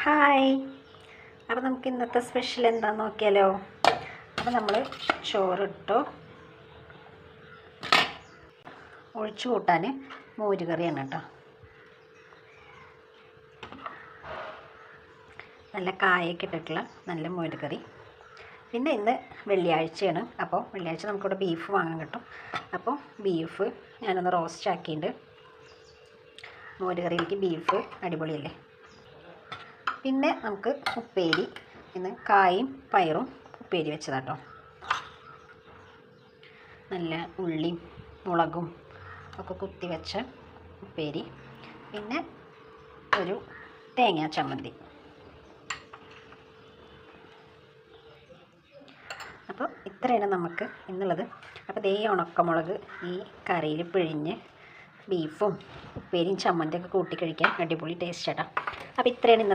Hi. അപ്പോൾ നമുക്ക് ഇന്നത്തെ സ്പെഷ്യൽ എന്താണെന്ന് നോക്കിയാലോ. അപ്പോൾ നമ്മൾ ചോറിട്ടു. ഒഴിച്ചു കൂട്ടാൻ മോര് കറിയാണ് കേട്ടോ. നല്ല കായൊക്കെ ഇട്ടിട്ടുള്ള നല്ല മോര് കറി. പിന്നെ ഇന്ന് വെള്ളിയാഴ്ചയാണ്. അപ്പോൾ വെള്ളിയാഴ്ച നമുക്കിവിടെ ബീഫ് വാങ്ങാൻ കിട്ടും. അപ്പോൾ ബീഫ് ഞാനൊന്ന് റോസ്റ്റ് ആക്കിയിട്ടുണ്ട്. മോര് കറിയിലേക്ക് ബീഫ് അടിപൊളിയല്ലേ. പിന്നെ നമുക്ക് ഉപ്പേരി, ഇന്ന് കായും പയറും ഉപ്പേരി വെച്ചതാട്ടോ. നല്ല ഉള്ളിയും മുളകും ഒക്കെ കുത്തി വെച്ച ഉപ്പേരി. പിന്നെ ഒരു തേങ്ങാ ചമ്മന്തി. അപ്പോൾ ഇത്രയാണ് നമുക്ക് ഇന്നുള്ളത്. അപ്പോൾ ഈ ഉണക്കമുളക് ഈ കറിയിൽ പിഴിഞ്ഞ് ബീഫും ഉപ്പേരിയും ചമ്മന്തിയൊക്കെ കൂട്ടി കഴിക്കാൻ അടിപൊളി ടേസ്റ്റ് ആട്ടോ. അപ്പോൾ ഇത്രയാണ് ഇന്നത്തെ